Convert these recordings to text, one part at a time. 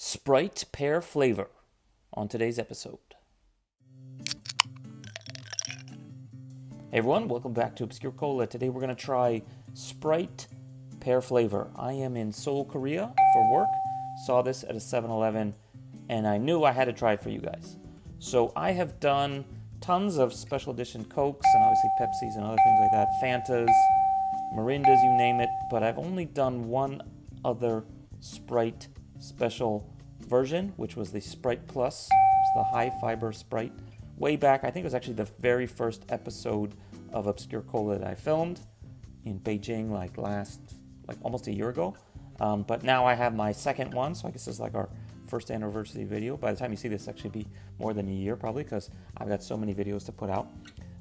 Sprite Pear flavor on today's episode. Hey everyone, welcome back to Obscure Cola. Today we're going to try Sprite Pear flavor. I am in Seoul, Korea for work. Saw this at a 7-Eleven and I knew I had to try it for you guys. So I have done tons of special edition Cokes and obviously Pepsis and other things like that. Fantas, Mirindas, you name it. But I've only done one other Sprite special version, which was the Sprite Plus. It's the high fiber Sprite. Way back, I think it was actually the very first episode of Obscure Cola that I filmed in Beijing, like almost a year ago. But now I have my second one, so I guess it's like our first anniversary video. By the time you see this, actually be more than a year probably, because I've got so many videos to put out.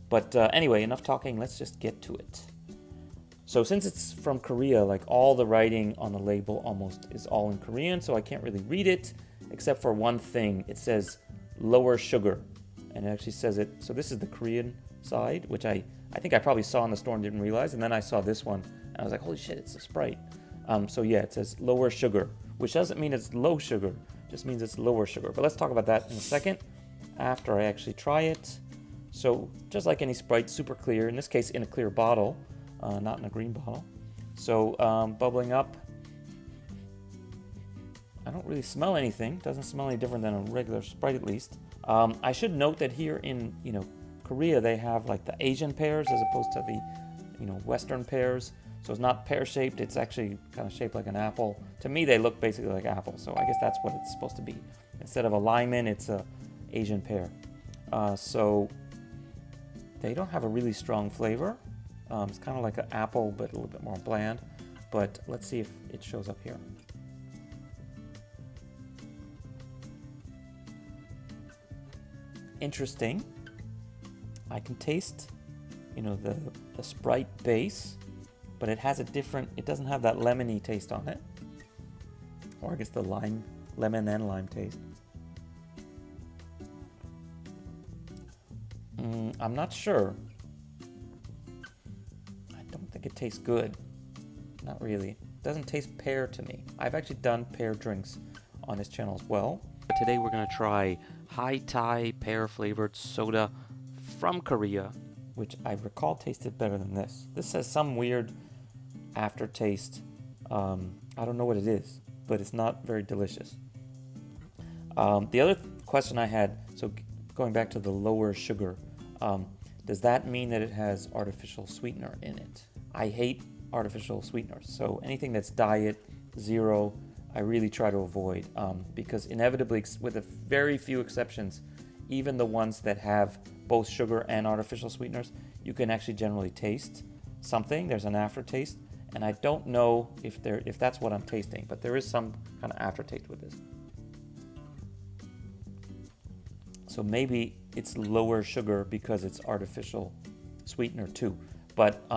But anyway, enough talking. Let's just get to it. So since it's from Korea, like all the writing on the label almost is all in Korean, so I can't really read it, except for one thing. It says lower sugar, and it actually says it. So this is the Korean side, which I think I probably saw in the store and didn't realize, and then I saw this one, and I was like, holy shit, it's a Sprite. So yeah, it says lower sugar, which doesn't mean it's low sugar, it just means it's lower sugar. But let's talk about that in a second, after I actually try it. So just like any Sprite, super clear, in this case in a clear bottle, not in a green bottle. So bubbling up. I don't really smell anything. Doesn't smell any different than a regular Sprite, at least. I should note that here in Korea they have like the Asian pears as opposed to the Western pears. So it's not pear shaped. It's actually kind of shaped like an apple. To me, they look basically like apples. So I guess that's what it's supposed to be. Instead of a lemon, it's a Asian pear. So they don't have a really strong flavor. It's kind of like an apple, but a little bit more bland. But let's see if it shows up here. Interesting. I can taste, the Sprite base, but it has it doesn't have that lemony taste on it. Or I guess the lemon and lime taste. I'm not sure. It tastes good. Not really. It doesn't taste pear to me. I've actually done pear drinks on this channel as well. But today we're going to try Hai Thai pear flavored soda from Korea, which I recall tasted better than this. This has some weird aftertaste. I don't know what it is, but it's not very delicious. The other question I had, so going back to the lower sugar, does that mean that it has artificial sweetener in it? I hate artificial sweeteners, so anything that's diet, zero, I really try to avoid, because inevitably, with a very few exceptions, even the ones that have both sugar and artificial sweeteners, you can actually generally taste something. There's an aftertaste, and I don't know if that's what I'm tasting, but there is some kind of aftertaste with this. So maybe it's lower sugar because it's artificial sweetener too, but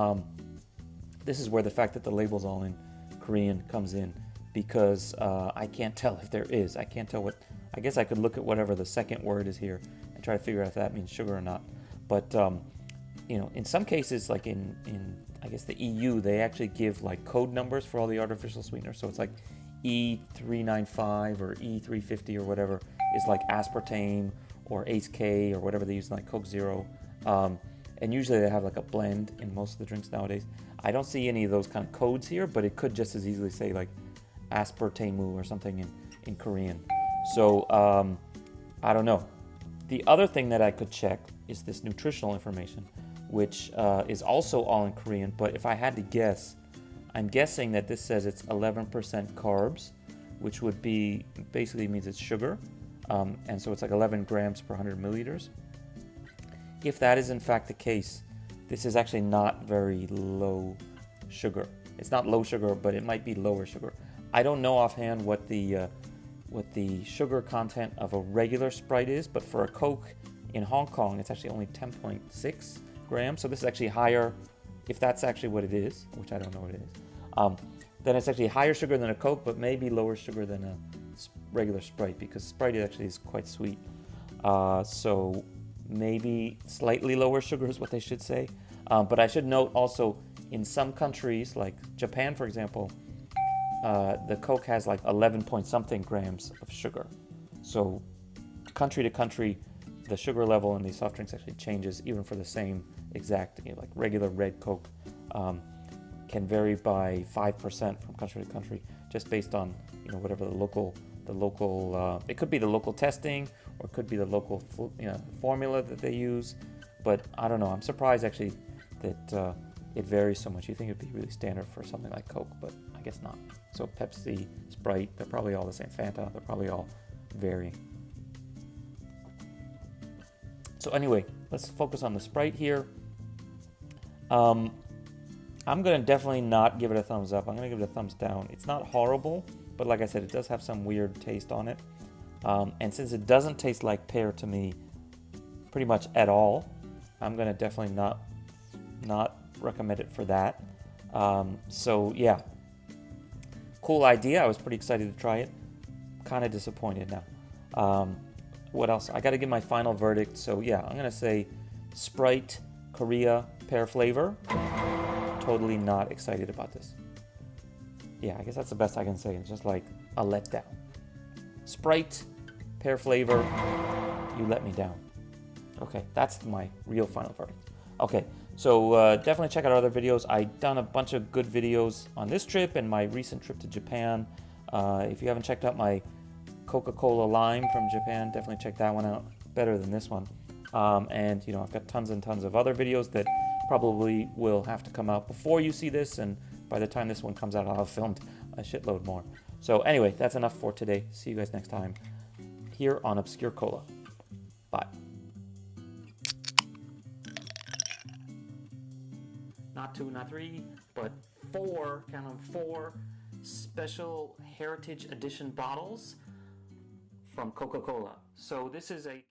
this is where the fact that the label's all in Korean comes in, because I can't tell if there is. I can't tell what. I guess I could look at whatever the second word is here and try to figure out if that means sugar or not. But in some cases, like in I guess the EU, they actually give like code numbers for all the artificial sweeteners. So it's like E395 or E350 or whatever is like aspartame or Ace K or whatever they use, like Coke Zero. And usually they have like a blend in most of the drinks nowadays. I don't see any of those kind of codes here, but it could just as easily say like aspartame or something in Korean. So I don't know. The other thing that I could check is this nutritional information, which is also all in Korean. But if I had to guess, I'm guessing that this says it's 11% carbs, which would be basically means it's sugar. And so it's like 11 grams per 100 milliliters. If that is in fact the case, this is actually not very low sugar. It's not low sugar, but it might be lower sugar. I don't know offhand what the sugar content of a regular Sprite is, but for a Coke in Hong Kong, it's actually only 10.6 grams. So this is actually higher, if that's actually what it is, which I don't know what it is. Then it's actually higher sugar than a Coke, but maybe lower sugar than a regular Sprite, because Sprite actually is quite sweet. So maybe slightly lower sugar is what they should say. But I should note also, in some countries, like Japan, for example, the Coke has like 11 point something grams of sugar. So country to country, the sugar level in these soft drinks actually changes, even for the same exact, like regular red Coke, can vary by 5% from country to country, just based on whatever the local it could be the local testing, or it could be the local formula that they use. But I don't know. I'm surprised actually that it varies so much. You think it'd be really standard for something like Coke, but I guess not. So Pepsi, Sprite, they're probably all the same. Fanta, they're probably all varying. So anyway, let's focus on the Sprite here. I'm going to definitely not give it a thumbs up. I'm going to give it a thumbs down. It's not horrible, but like I said, it does have some weird taste on it. And since it doesn't taste like pear to me pretty much at all, I'm going to definitely not recommend it for that. So yeah, cool idea. I was pretty excited to try it. Kind of disappointed now. What else? I got to give my final verdict. So yeah, I'm going to say Sprite Korea pear flavor. Totally not excited about this. Yeah, I guess that's the best I can say. It's just like a letdown. Sprite pear flavor, you let me down. Okay, that's my real final verdict. Okay, so definitely check out our other videos. I've done a bunch of good videos on this trip and my recent trip to Japan. If you haven't checked out my Coca-Cola Lime from Japan, definitely check that one out. Better than this one. And I've got tons and tons of other videos that probably will have to come out before you see this, and by the time this one comes out, I'll have filmed a shitload more. So anyway, that's enough for today. See you guys next time here on Obscure Cola. Bye. Not 2, not 3, but 4, count them, 4 special Heritage Edition bottles from Coca-Cola. So this is a